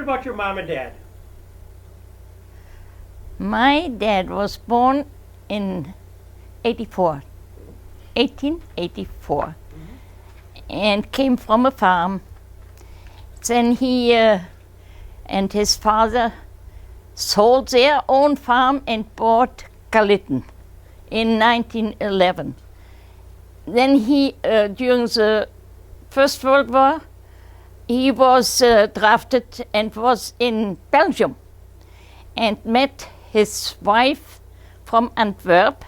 bit about your mom and dad. My dad was born in 1884, and came from a farm. Then he and his father sold their own farm and bought Galitten in 1911. Then he, during the First World War, he was drafted and was in Belgium and met his wife from Antwerp,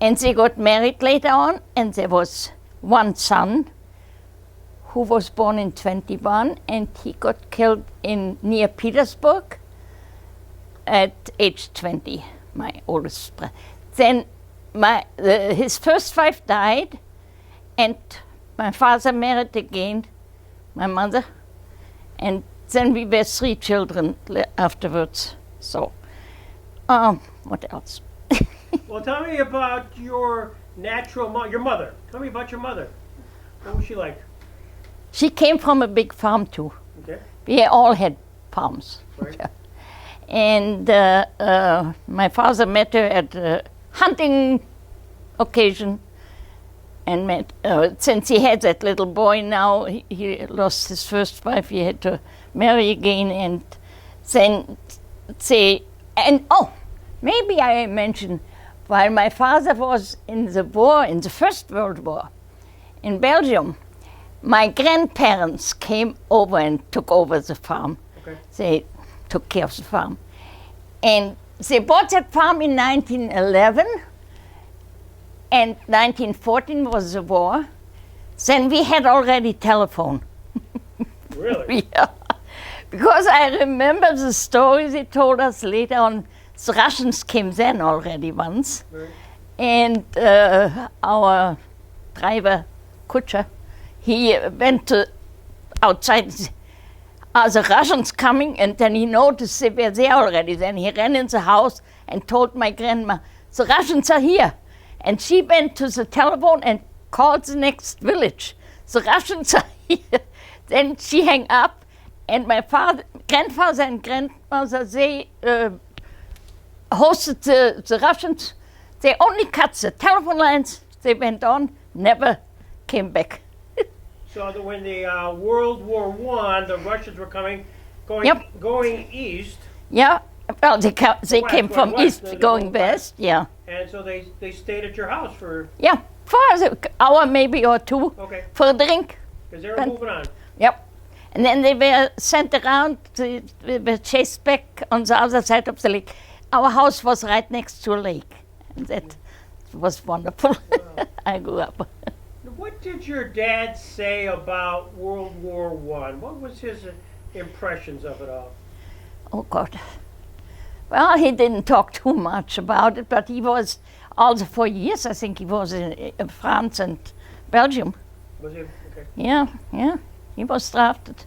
and they got married later on, and there was one son who was born in 21, and he got killed near Petersburg at age 20, my oldest brother. Then his first wife died, and my father married again, my mother, and then we were 3 children afterwards. So, what else? Well, tell me about your your mother. Tell me about your mother. What was she like? She came from a big farm too. Okay. We all had farms. Right. Yeah. And my father met her at a hunting occasion, and met, since he had that little boy now, he lost his first wife, he had to marry again, and then maybe I mentioned, while my father was in the war, in the First World War, in Belgium, my grandparents came over and took over the farm. Okay. They took care of the farm. And they bought that farm in 1911, and 1914 was the war. Then we had already telephone. Really? Yeah. Because I remember the stories they told us later on. The Russians came then already once. Right. And our driver, Kutscher, he went to outside. Are the Russians coming? And then he noticed they were there already. Then he ran in the house and told my grandma, the Russians are here. And she went to the telephone and called the next village. The Russians are here. Then she hung up, and my grandfather and grandmother, they hosted the Russians. They only cut the telephone lines. They went on, never came back. So when the World War I, the Russians were going east. Yeah, well, they came from west, east going west, yeah. And so they stayed at your house for... Yeah, for an hour maybe or two, okay, for a drink. because they were moving on. Yep. And then they were sent around, they were chased back on the other side of the lake. Our house was right next to a lake, and that was wonderful. Wow. I grew up. What did your dad say about World War I? What was his impressions of it all? Oh, God. Well, he didn't talk too much about it, but he was also for years, I think he was in France and Belgium. Was he? Okay. Yeah. He was drafted.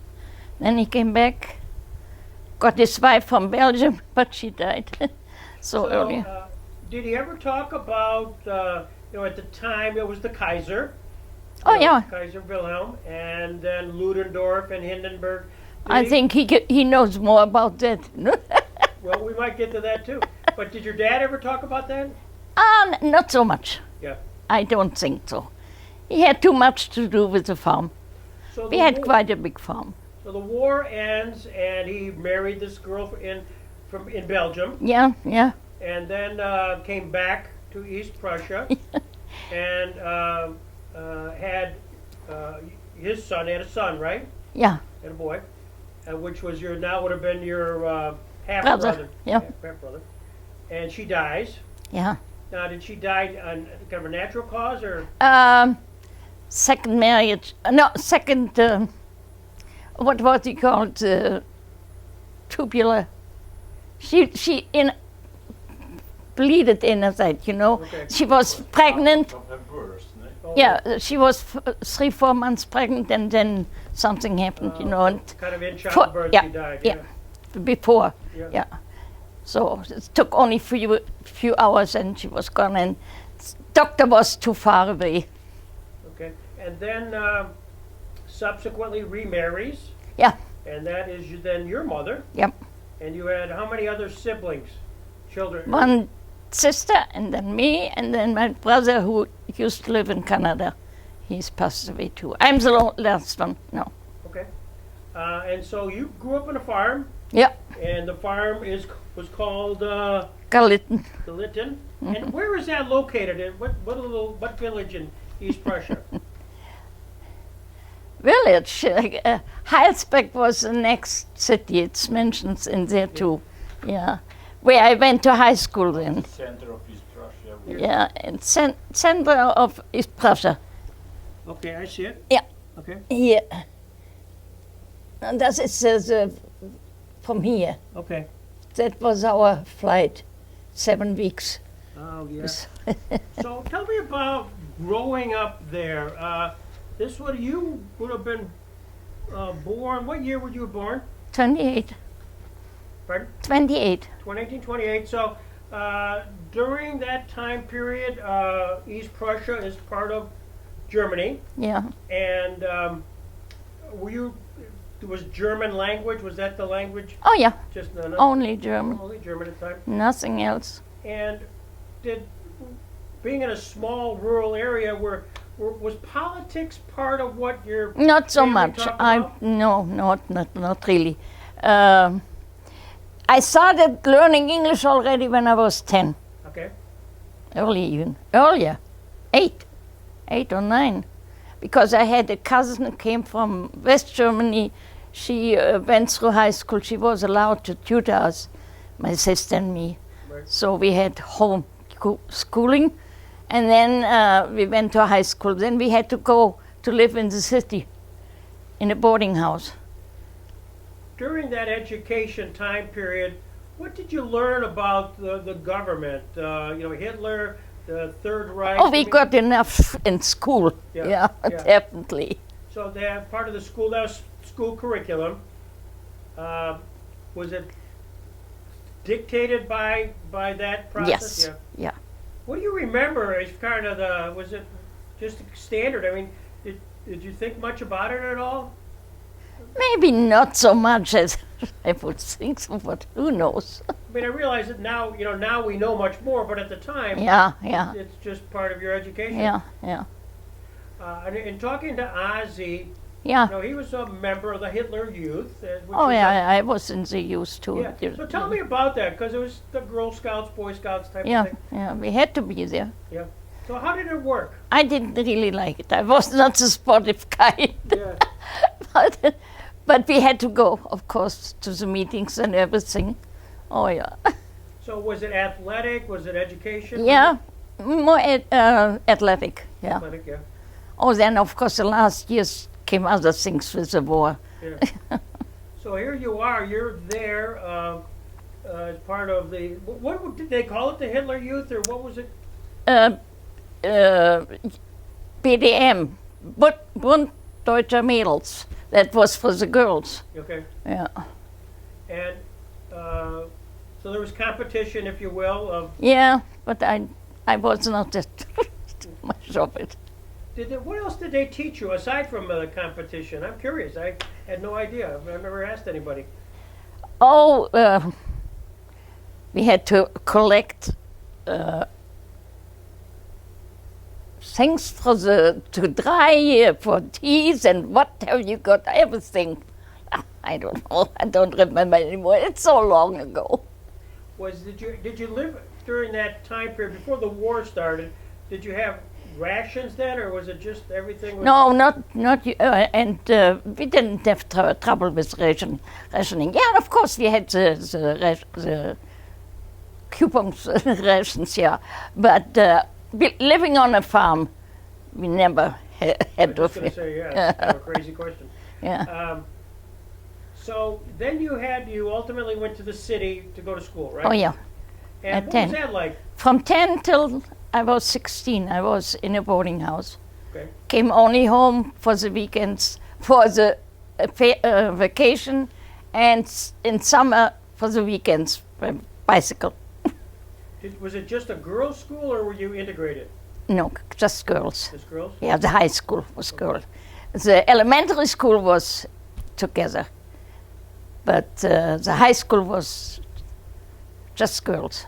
Then he came back, got his wife from Belgium, but she died so early. Did he ever talk about, at the time it was the Kaiser? Oh, yeah. Kaiser Wilhelm, and then Ludendorff and Hindenburg. I think he knows more about that. Well, we might get to that too. But did your dad ever talk about that? Not so much. Yeah. I don't think so. He had too much to do with the farm. So We had quite a big farm. So the war ends, and he married this girl in Belgium, Yeah. and then came back to East Prussia, and had his son. He had a son, right? Yeah. Had a boy, which was would have been your half Brother, brother. yeah. Half brother. And she dies. Yeah. Now, did she die on kind of a natural cause, or? Second marriage. No, second. What was he called? Tubular. She bleeded inside. Okay. She was pregnant. Oh, Yeah, she was 3-4 months pregnant, and then something happened. And kind of in childbirth, she died. yeah. Before. Yeah. Yeah. So it took only few hours, and she was gone. And doctor was too far away. Okay, and then subsequently remarries. Yeah. And that is then your mother. Yep. And you had how many other siblings, children? One sister, and then me, and then my brother who used to live in Canada. He's passed away too. I'm the last one. No. Okay. And so you grew up on a farm. Yep. And the farm was called Galitten. Galitten. And where is that located? In what village in East Prussia? Village. Heilsberg was the next city. It's mentioned in there too. Yeah. Where I went to high school then. Center of East Prussia. Yeah, in center of East Prussia. Okay, I see it. Yeah. Okay. Here. And that is from here. Okay. That was our flight. 7 weeks. Oh yeah. So tell me about growing up there. You would have been born. What year were you born? 28. Pardon? 28. 1928. So during that time period, East Prussia is part of Germany. Yeah. And was German language? Was that the language? Oh yeah. Just Only German. only German at the time. Nothing else. And being in a small rural area, was politics part of what your Not so family much. talked about? No, not really. I started learning English already when I was 10. Okay. Earlier, 8 or 9, because I had a cousin who came from West Germany. She went through high school. She was allowed to tutor us, my sister and me. Right. So we had home schooling, and then we went to high school. Then we had to go to live in the city, in a boarding house. During that education time period, what did you learn about the government? Hitler, the Third Reich. Oh, we got enough in school. Yeah, yeah. Definitely. So they have part of the school. That was school curriculum. Was it dictated by that process? Yes. Yeah. What do you remember as kind of was it just standard? I mean, did you think much about it at all? Maybe not so much as I would think so, but who knows? I mean, I realize that now we know much more, but at the time, Yeah. it's just part of your education. Yeah. And in talking to Ozzy, Yeah. he was a member of the Hitler Youth. Which Oh, was yeah, I was in the youth too. Yeah. So tell me about that, because it was the Girl Scouts, Boy Scouts type Yeah, of thing. yeah, we had to be there. Yeah. So how did it work? I didn't really like it. I was not a sportive kind. Yeah. but we had to go, of course, to the meetings and everything. Oh, yeah. So was it athletic? Was it education? Yeah, more athletic, yeah. Athletic, yeah. Oh, then, of course, the last years came other things with the war. Yeah. So here you are. You're there as part of the. What did they call it? The Hitler Youth, or what was it? BDM, Bund Deutscher Mädels. That was for the girls. Okay. Yeah. And so there was competition, if you will, of. Yeah, but I was not that much of it. What else did they teach you aside from the competition? I'm curious. I had no idea. I've never asked anybody. Oh, we had to collect things to dry, for teas, and what have you got? Everything. I don't know. I don't remember anymore. It's so long ago. Did you live during that time period before the war started? Did you have rations then, or was it just everything? No, not and we didn't have trouble with rationing. Yeah, of course we had the coupons rations, yeah, but living on a farm, we never had I was of just going it. to say, yeah, that's kind of a crazy question. Yeah. So then you ultimately went to the city to go to school, right? Oh yeah. And at what 10. was that like? From 10 till I was 16, I was in a boarding house. Okay. Came only home for the weekends, for the vacation, and in summer for the weekends, bicycle. Was it just a girls' school, or were you integrated? No, just girls. Just girls? Yeah, the high school was girls. The elementary school was together. But the high school was just girls.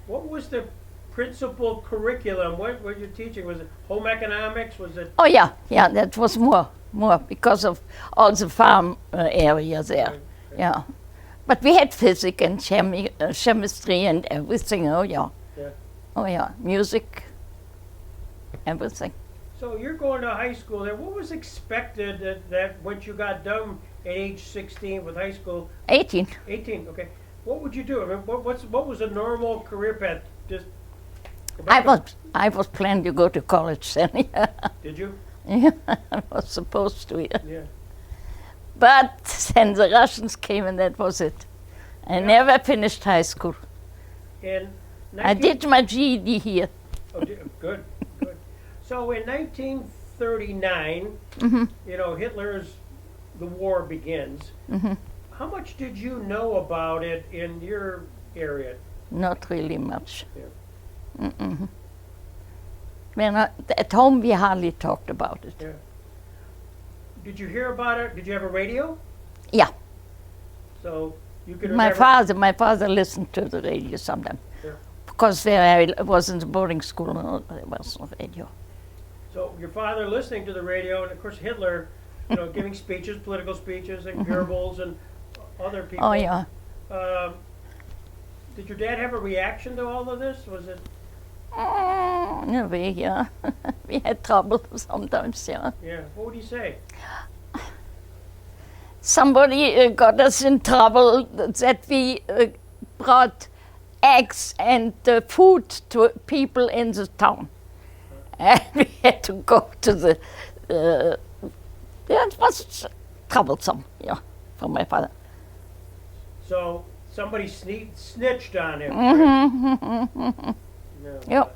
What was the principal curriculum? What were you teaching? Was it home economics? Was it? Oh yeah, that was more because of all the farm area there. Okay. Yeah, but we had physics and chemistry and everything. Oh yeah. Yeah. Oh yeah, music, everything. So you're going to high school there. What was expected that once you got done at age 16 with high school? 18. 18. Okay. What would you do? I mean, what was a normal career path? Just go I back to- was planning to go to college then. Yeah, Did you? yeah, I was supposed to. Yeah. Yeah. But then the Russians came and that was it. I Yeah. never finished high school. In I did my GED here. Oh, good, good. So in 1939, you know, the war begins. How much did you know about it in your area? Not really much. Yeah. When at home we hardly talked about it. Yeah. Did you hear about it? Did you have a radio? Yeah. So you could My remember. father listened to the radio sometimes. Yeah. Because where I was in the boarding school, there was no radio. So your father listening to the radio, and of course Hitler, you know, giving speeches, political speeches, and Goebbels and other people. Oh yeah. Did your dad have a reaction to all of this? Was it? In a way, yeah. We had trouble sometimes, yeah. Yeah. What would he say? Somebody got us in trouble that we brought eggs and food to people in the town. And we had to go to the... it was troublesome, yeah, for my father. So somebody snitched on him. Mm-hmm. No. Yep.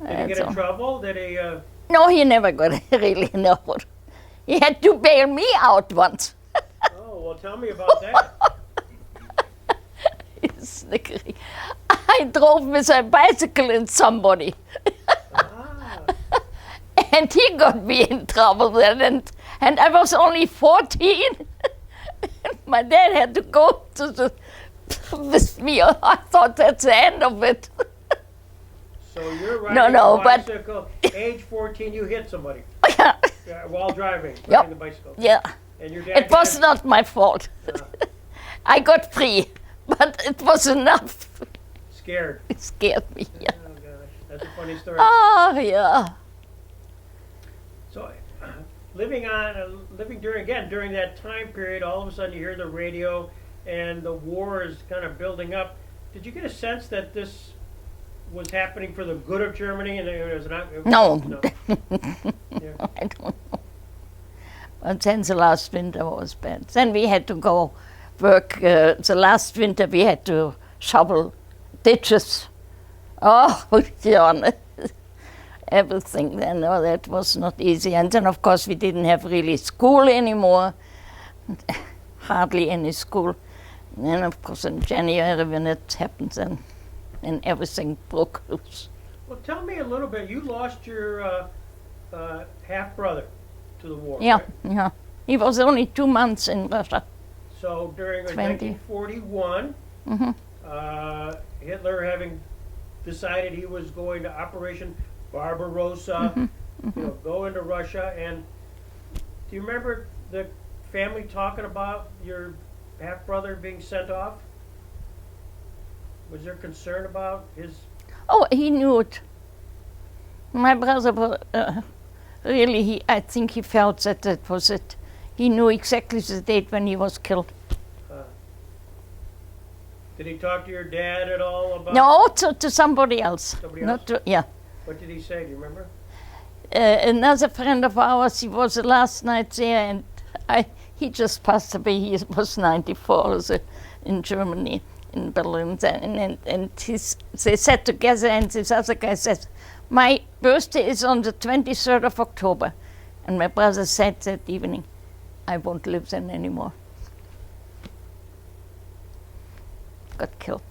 Did he get in trouble? Did he? No, he never got really, no. He had to bail me out once. Oh, well, tell me about that. He's snickering. I drove with a bicycle in somebody. Ah, And he got me in trouble then, and I was only 14. My dad had to go to with me. I thought that's the end of it. so you're riding No, a but- bicycle. Age 14, you hit somebody Yeah, while driving, Yep. riding the bicycle. yeah. And your dad. It was not my fault. I got free, but it was enough. Scared. It scared me. Yeah. Oh gosh, that's a funny story. Oh yeah. So, living during that time period, all of a sudden you hear the radio, and the war is kind of building up. Did you get a sense that this was happening for the good of Germany, and it was not? No. Yeah. I don't know. But then the last winter was bad. Then we had to go work. The last winter we had to shovel ditches. Oh, Jan. Everything then. Oh, that was not easy. And then, of course, we didn't have really school anymore. Hardly any school. And then, of course, in January when it happened, then and everything broke loose. Well, tell me a little bit. You lost your half brother to the war. Yeah, Right? yeah. He was only 2 months in Russia. So during 20. 1941, Mhm. Hitler having decided he was going to Operation Barbarossa, you know, go into Russia, and do you remember the family talking about your half brother being sent off? Was there concern about his? Oh, he knew it. My brother, really, I think he felt that that was it. He knew exactly the date when he was killed. Did he talk to your dad at all about? No, to somebody else. Somebody Not else? to, yeah. What did he say? Do you remember? Another friend of ours, he was the last night there, and he just passed away. He was 94 in Germany, in Berlin. And they sat together, and this other guy said, "My birthday is on the 23rd of October." And my brother said that evening, "I won't live then anymore." Got killed.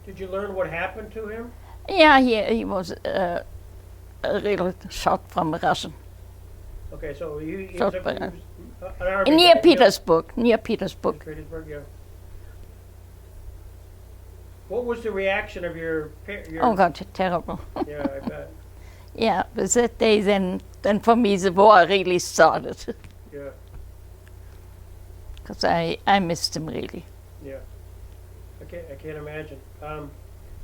Did you learn what happened to him? Yeah, he was a real shot from a Russian. Okay, so he Shot was by a An army Near guy, Petersburg, near Yeah. Petersburg. Petersburg, yeah. What was the reaction of your Oh God, terrible. Yeah, I bet. Yeah, but that day then for me the war really started. Yeah, Because I missed him really. yeah. I can't imagine.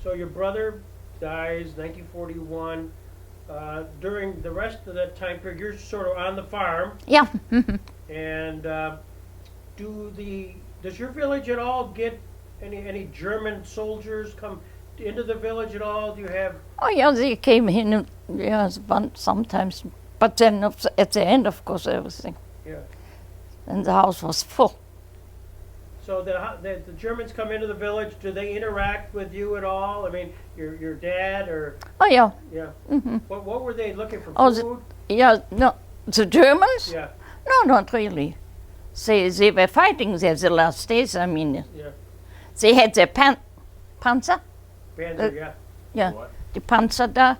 So your brother dies 1941. During the rest of that time period, you're sort of on the farm, Yeah. and does your village at all get any German soldiers come into the village at all? Do you have? Oh yeah, they came in, sometimes. But then at the end, of course, everything. Yeah. And the house was full. So the Germans come into the village. Do they interact with you at all? I mean, your dad or Oh yeah. yeah. Hmm. What were they looking for? Oh, Food? Yeah, no, the Germans? Yeah, No, not really. They were fighting there the last days. I mean, yeah. they had their panzer. Panzer, yeah. Yeah, What? the panzer there.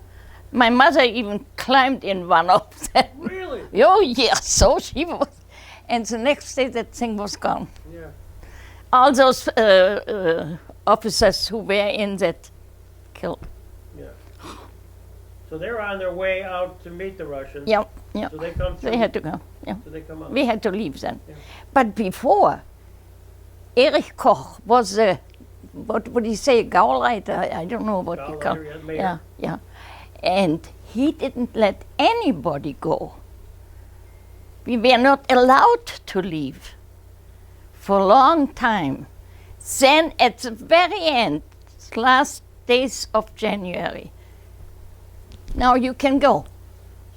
My mother even climbed in one of them. Really? Oh yes, so she was. And the next day that thing was gone. Yeah. All those officers who were in that killed. Yeah. So they're on their way out to meet the Russians. Yeah, yeah. So they come through. They had to go. Yeah, So they come out. we had to leave then. Yeah. But before, Erich Koch was a, what would he say, Gauleiter? I don't know what you call. Gauleiter, yeah, mayor. Yeah, yeah. And he didn't let anybody go. We were not allowed to leave for a long time. Then at the very end, last days of January, now you can go.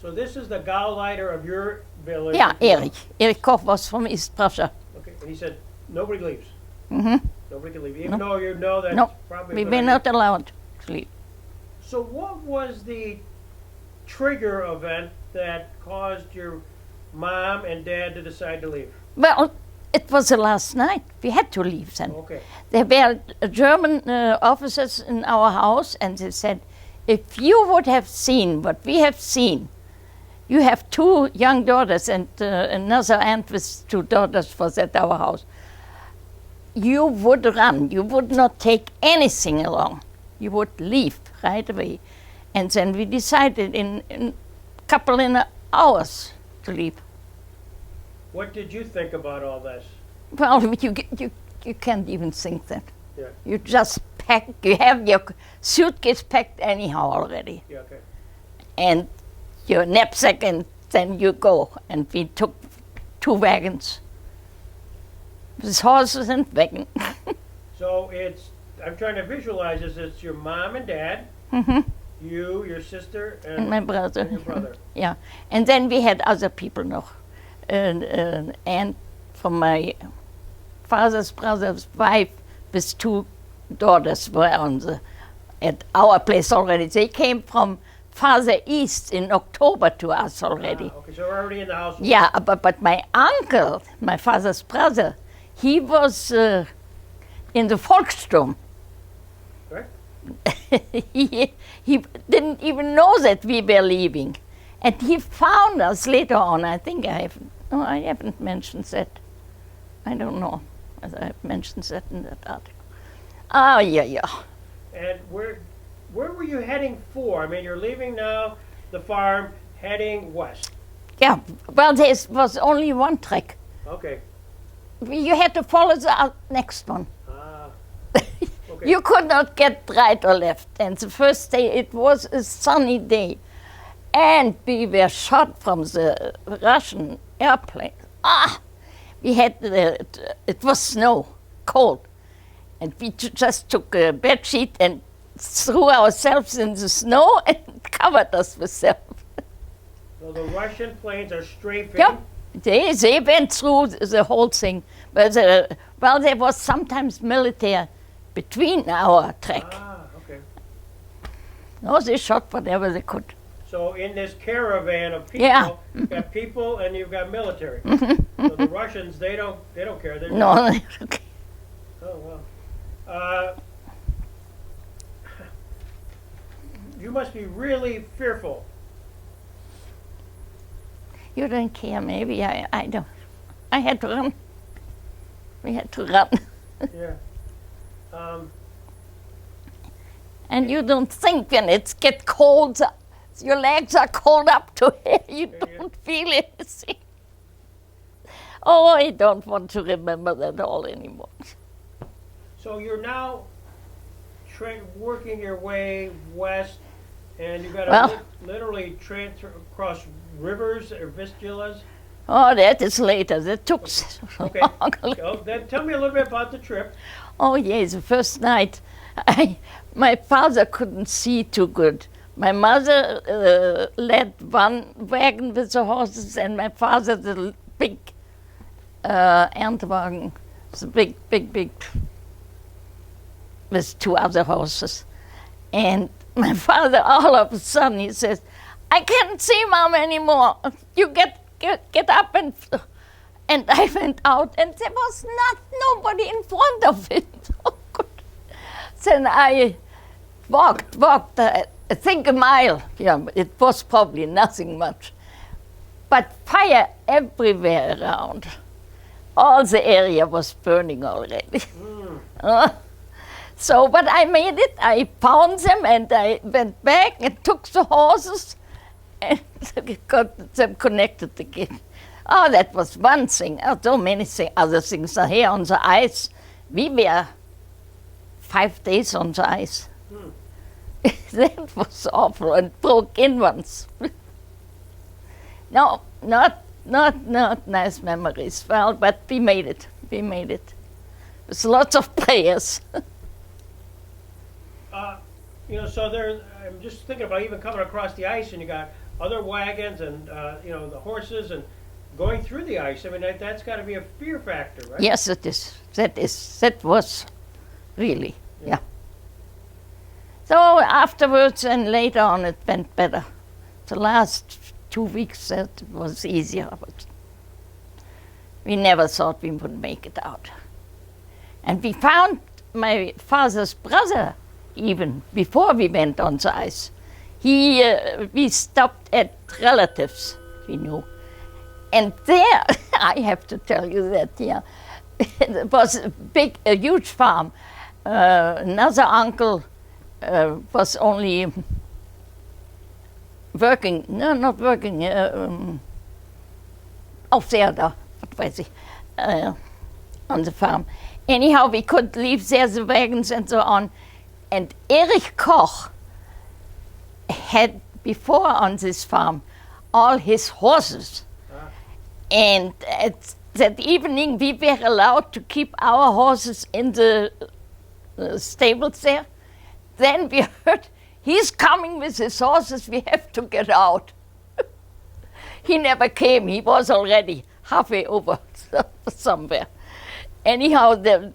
So this is the Gauleiter of your village. Yeah, Erich. Erich Koch was from East Prussia. Okay, and he said nobody leaves. Hmm. Nobody can leave, even though you know that's No, probably. a we good were idea. not allowed to leave. So what was the trigger event that caused your mom and dad to decide to leave? Well, it was the last night. We had to leave then. Okay. There were German officers in our house, and they said, if you would have seen what we have seen, you have two young daughters and another aunt with two daughters was at our house, you would run. You would not take anything along. You would leave right away. And then we decided in a couple of hours to leave. What did you think about all this? Well, you can't even think that. Yeah. You just pack, you have your suitcase packed anyhow already, Yeah, okay. and your knapsack, and then you go. And we took 2 wagons with horses and wagon. So I'm trying to visualize this. It's your mom and dad, Hmm. you, your sister, And and my brother. your brother. Yeah, and then we had other people noch. An aunt from my father's brother's wife with 2 daughters were at our place already. They came from farther east in October to us already. Ah, okay, so we're already in the house. Yeah, but my uncle, my father's brother, he was in the Volkssturm. Correct? he didn't even know that we were leaving. And he found us later on. I think I haven't mentioned that. I don't know whether I've mentioned that in that article. Oh, yeah. And where were you heading for? I mean, you're leaving now the farm, heading west. Yeah, well, there was only one track. Okay. You had to follow the next one. Ah. Okay. You could not get right or left. And the first day, it was a sunny day. And we were shot from the Russian airplane. We had, it was snow, cold. And we just took a bed sheet and threw ourselves in the snow and covered us with them. So the Russian planes are strafing. Yeah, they went through the whole thing. But well, there was sometimes military between our track. Ah, okay. No, they shot whatever they could. So in this caravan of people, Yeah. you've got people and you've got military. So the Russians, they don't care. They're No, okay. Oh wow. You must be really fearful. You don't care, maybe. I don't. I had to run. We had to run. Yeah. And you don't think when it gets cold, your legs are cold up to here, you don't feel anything. Oh, I don't want to remember that all anymore. So you're now working your way west, and you've got to Well- literally transfer across rivers or vistulas. Oh, that is later. That took Okay. long. So then tell me a little bit about the trip. Oh, yes, the first night, my father couldn't see too good. My mother led one wagon with the horses, and my father the big Erntewagen, the big, with two other horses. And my father, all of a sudden, he says, I can't see Mom anymore. You get up and I went out, and there was nobody in front of it. Oh, good. Then I walked, I think a mile. Yeah, it was probably nothing much. But fire everywhere around. All the area was burning already. So, but I made it. I found them, and I went back and took the horses and got them connected again. Oh, that was one thing. Oh, so many other things are here on the ice. We were 5 days on the ice. That was awful, and broke in once. No, not nice memories. Well, but we made it. We made it. With lots of prayers. So I'm just thinking about even coming across the ice, and you got other wagons and the horses and going through the ice. I mean, that's got to be a fear factor, right? Yes, it is. That was really, yeah. So afterwards and later on, it went better. The last 2 weeks, that was easier, but we never thought we would make it out. And we found my father's brother even before we went on the ice. We stopped at relatives we knew. And there, I have to tell you that, it was a huge farm. Another uncle was only working, no, not working, Aufseher, what was he, on the farm. Anyhow, we could leave there the wagons and so on. And Erich Koch had before on this farm all his horses. And at that evening, we were allowed to keep our horses in the stables there. Then we heard, he's coming with his horses, we have to get out. He never came, he was already halfway over somewhere. Anyhow, there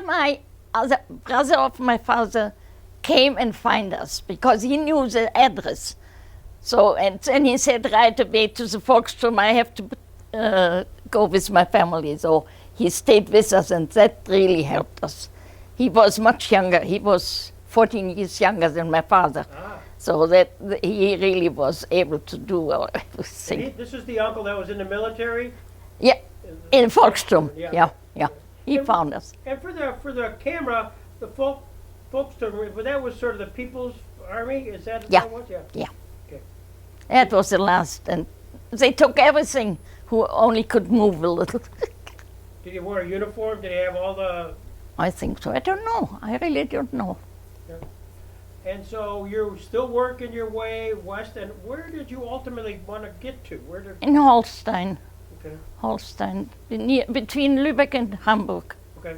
my other brother of my father came and find us because he knew the address. So, and then he said right away to the Volksturm, I have to go with my family. So he stayed with us, and that really helped us. He was much younger. He was 14 years younger than my father. So that he really was able to do everything. This is the uncle that was in the military? Yeah, in Volksturm, yeah. He And- found us. And for the camera, the Volksturm, but that was sort of the People's Army? Is that Yeah. what it was? Yeah. Okay. That was the last, and they took everything who only could move a little. Did he wear a uniform? Did he have all the... I think so. I don't know. I really don't know. And so you're still working your way west, and where did you ultimately want to get to? Where did... In Holstein. Okay. Holstein, between Lübeck and Hamburg. Okay.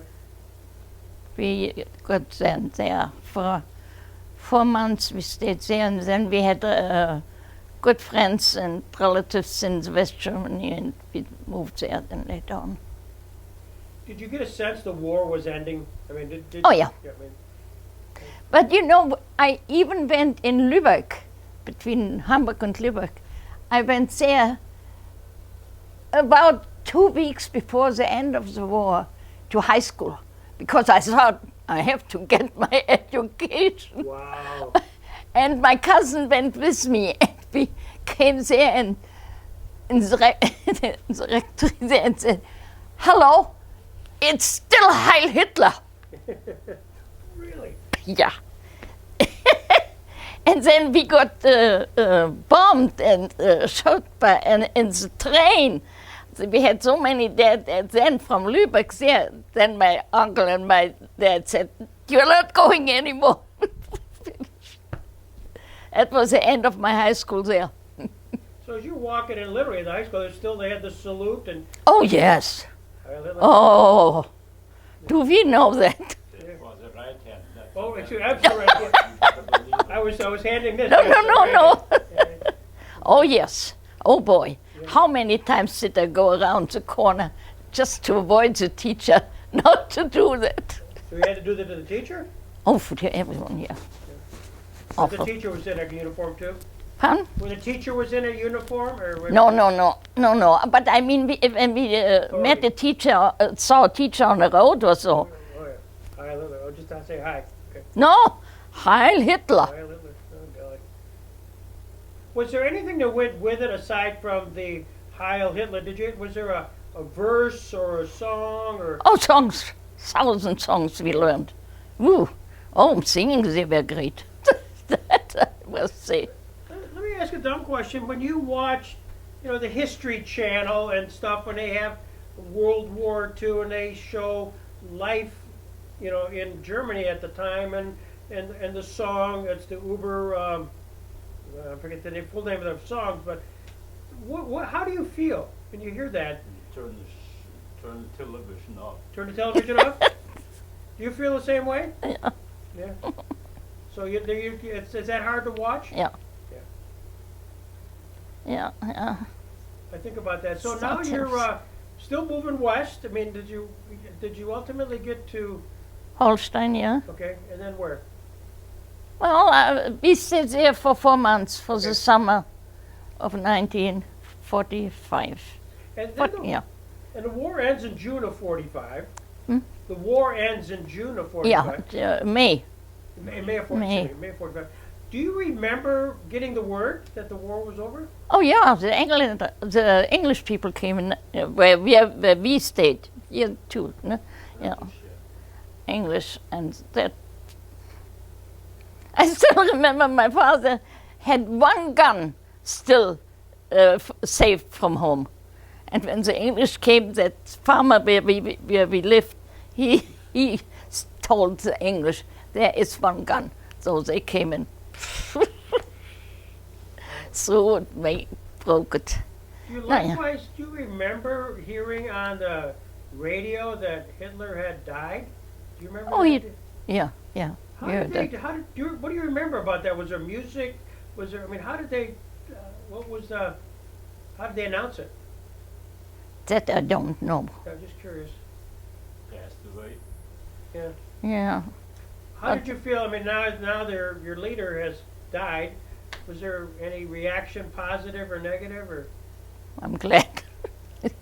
We got sent there for 4 months. We stayed there, and then we had good friends and relatives in West Germany, and we moved there then later on. Did you get a sense the war was ending? I mean, did Oh, yeah. I mean, But you know, I even went in Lübeck, between Hamburg and Lübeck. I went there about 2 weeks before the end of the war to high school, because I thought I have to get my education. wow. And my cousin went with me, and we came there, and in the rectory there and said, hello, it's still Heil Hitler. Really? Yeah. And then we got bombed and shot in the train. So we had so many dead. And then from Lübeck there, then my uncle and my dad said, "You're not going anymore." That was the end of my high school there. So as you're walking in, literally in the high school, they had the salute and. Oh, yes. Heil Hitler. Oh, do we know that? It was a right hand. That's Oh, a excuse right me, I'm sorry. hand. I was handing this. No. Oh, yes. Oh, boy. How many times did I go around the corner just to avoid the teacher not to do that? So you had to do that to the teacher? Oh, for everyone, yeah. But the Awful. teacher was in a uniform too? Pardon? When the teacher was in a uniform? Or No. But I mean, when we met a teacher, saw a teacher on the road or so. Oh, yeah. Heil Hitler. Oh, just not say hi. Okay. No, Heil Hitler. Heil Hitler. Oh, golly. Was there anything that went with it aside from the Heil Hitler? Was there a verse or a song or? Oh, songs. 1,000 songs we learned. Woo. Oh, singing, they were great. That I must say. Let me ask a dumb question. When you watch, the History Channel and stuff, when they have World War II and they show life, in Germany at the time, and the song, it's the Uber, I forget the full name of the songs, but how do you feel when you hear that? Turn the television off. Turn the television off? Do you feel the same way? Yeah. Yeah. So is that hard to watch? Yeah. Yeah. Yeah. I think about that. So now you're still moving west. I mean, did you ultimately get to? Holstein, yeah. Okay, and then where? Well, we stayed there for 4 months for Okay. the summer of 1945. And then But, yeah. And the war ends in June of 45. Hmm? The war ends in June of 45. Yeah, May. May of 45. May. May of 45. Do you remember getting the word that the war was over? Oh yeah, the English people came in where we stayed. Here too, no? Yeah, English, and that. I still remember my father had one gun still saved from home, and when the English came, that farmer where we lived, he told the English there is one gun, so they came in. So it broke it. Do you Yeah. likewise, do you remember hearing on the radio that Hitler had died? Do you remember Oh, that? Yeah. How Yeah, did they, what do you remember about that? Was there music? Was there, how did they, how did they announce it? That I don't know. I'm just curious. Passed away. Yeah. Yeah. How did you feel? Now your leader has died. Was there any reaction, positive or negative, or? I'm glad.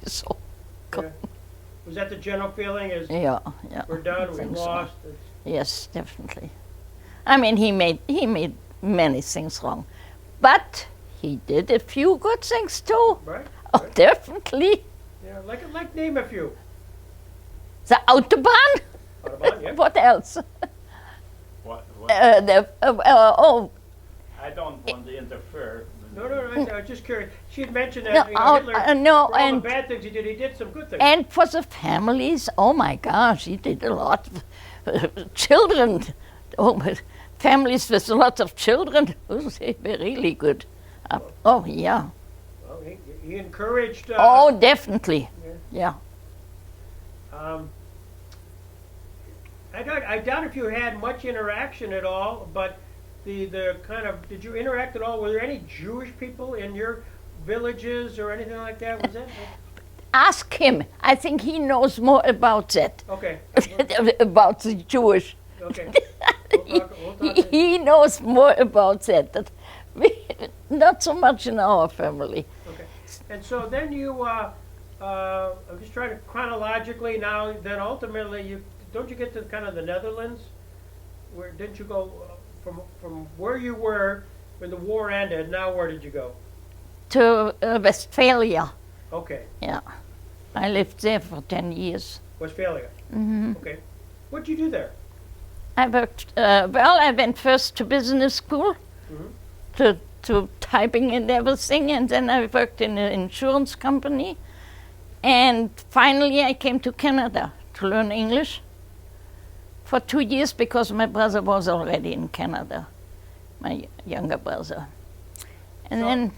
So, Yeah. Was that the general feeling? Is yeah. we're done, I we think so. lost? Yes, definitely. I mean, he made many things wrong, but he did a few good things too. Right. Oh, Right. definitely. Yeah. Like name a few. The Autobahn. Autobahn, yeah. What else? What? I don't want to interfere. No. I was just curious. She had mentioned No, that Hitler, no, for all and the bad things he did some good things. and for the families. Oh my gosh, he did a lot. Children, families with a lot of children. Oh, they were really good. Oh yeah. Well, he encouraged. Oh, definitely. Yeah. I doubt if you had much interaction at all, but the kind of, did you interact at all? Were there any Jewish people in your villages or anything like that? Was that? Ask him. I think he knows more about that. Okay. About the Jewish. Okay. We'll talk to He knows more about that. Not so much in our family. Okay. And so then you, I'm just trying to chronologically now, then ultimately don't you get to kind of the Netherlands? Where didn't you go from where you were when the war ended? Now where did you go? To Westphalia. Okay. Yeah. I lived there for 10 years. Westphalia. Hmm. Okay. What'd you do there? I worked, I went first to business school, Mhm. to typing and everything, and then I worked in an insurance company. And finally I came to Canada to learn English for 2 years because my brother was already in Canada, my younger brother. And So- then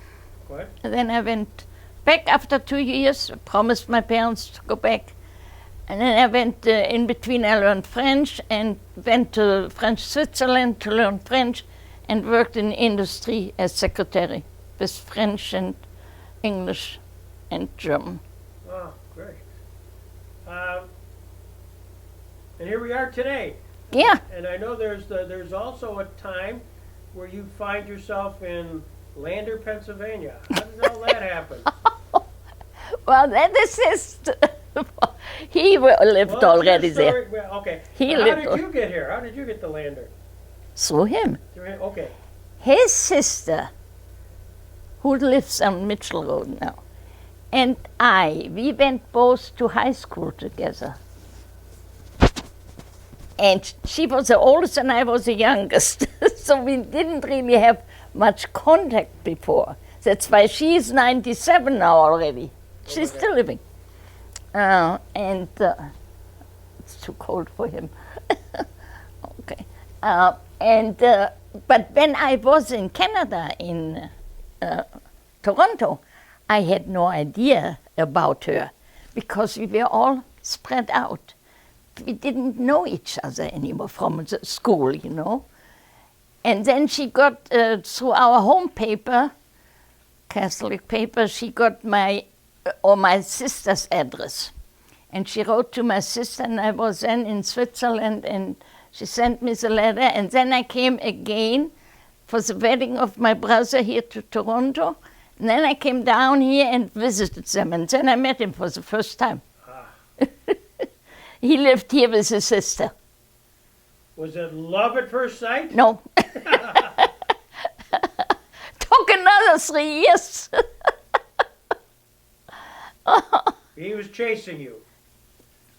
Go ahead. then I went back after 2 years, promised my parents to go back. And then I went in between, I learned French and went to French Switzerland to learn French and worked in industry as secretary with French and English and German. Oh, great. And here we are today. Yeah, And I know there's also a time where you find yourself in Lander, Pennsylvania. How did all that happen? well, that is his. He lived Well, already your story- there. Well, okay. He Now, lived how did you get here? How did you get to Lander? Through him. Okay. His sister, who lives on Mitchell Road now, and we went both to high school together. And she was the oldest and I was the youngest. So we didn't really have much contact before. That's why she's 97 now already. She's Okay. still living. It's too cold for him. Okay. But when I was in Canada, in Toronto, I had no idea about her because we were all spread out. We didn't know each other anymore from the school, you know. And then she got, through our home paper, Catholic paper, she got my sister's address. And she wrote to my sister, and I was then in Switzerland, and she sent me the letter. And then I came again for the wedding of my brother here to Toronto. And then I came down here and visited them, and then I met him for the first time. Ah. He lived here with his sister. Was it love at first sight? No. Took another 3 years. He was chasing you.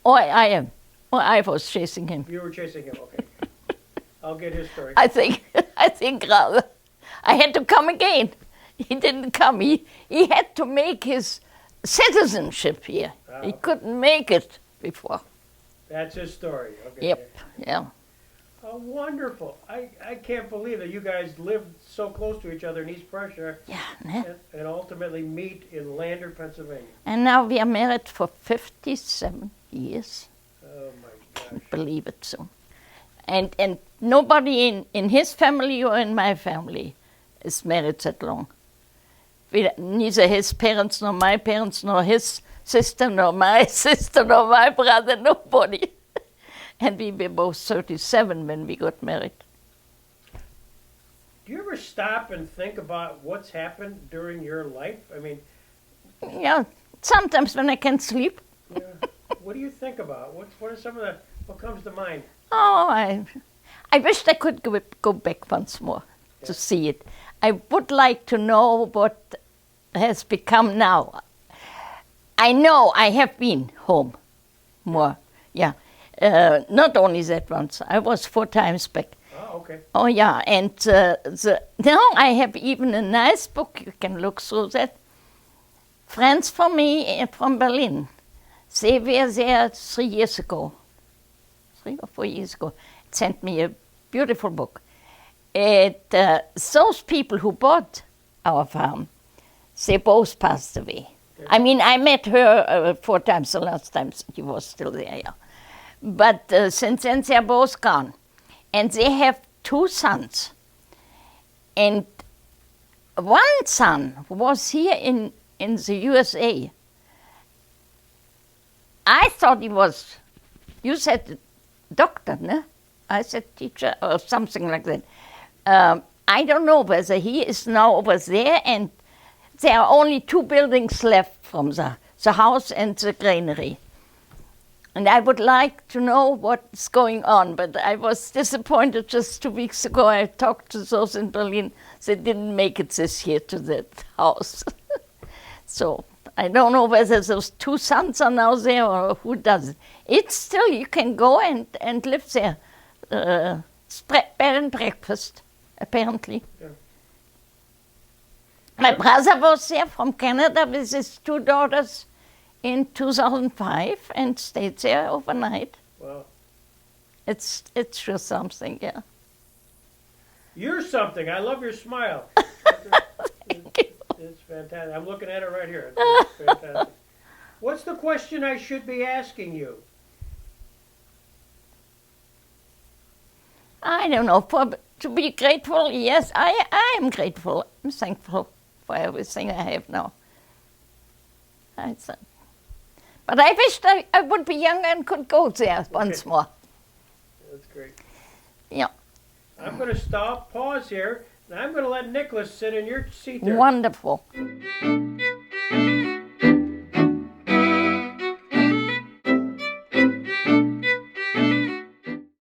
Oh, I am. Well, I was chasing him. You were chasing him. Okay. I'll get his story. I think rather. I had to come again. He didn't come. He had to make his citizenship here. Ah, He okay. couldn't make it before. That's his story. Okay. Yep. Yeah. Oh, wonderful. I can't believe that you guys lived so close to each other in East Prussia Yeah. Ne? and ultimately meet in Lander, Pennsylvania. And now we are married for 57 years. Oh, my gosh. Can't believe it so. And nobody in his family or in my family is married that long. Neither his parents, nor my parents, nor his sister, nor my sister, nor my brother, nobody. And we were both 37 when we got married. Do you ever stop and think about what's happened during your life? I mean, Yeah, sometimes when I can't sleep. yeah, what do you think about? What are some of what comes to mind? Oh, I wished I could go back once more to Yeah. see it. I would like to know what has become now. I know I have been home more, yeah. Not only that once, I was 4 times back. Oh, okay. Oh yeah, and now I have even a nice book, you can look through that. Friends from me from Berlin, they were there 3 years ago. 3 or 4 years ago, sent me a beautiful book. Those people who bought our farm, they both passed away. I mean, I met her 4 times, the last time she was still there, yeah. But since then, they're both gone. And they have 2 sons. And one son was here in the USA. I thought he was, you said doctor, no? I said teacher or something like that. I don't know whether he is now over there, and there are only 2 buildings left from the house and the granary. And I would like to know what's going on, but I was disappointed just 2 weeks ago. I talked to those in Berlin. They didn't make it this year to that house. So I don't know whether those two sons are now there or who does it. It's still, you can go and live there. Bed and breakfast, apparently. Yeah. My brother was there from Canada with his two daughters in 2005 and stayed there overnight. Wow. It's sure something, yeah. You're something. I love your smile. Thank you. It's fantastic. I'm looking at it right here. It's fantastic. What's the question I should be asking you? I don't know. To be grateful, yes, I am grateful. I'm thankful for everything I have now. But I wished I would be younger and could go there once more. That's great. Yeah. I'm going to pause here, and I'm going to let Nicholas sit in your seat there. Wonderful.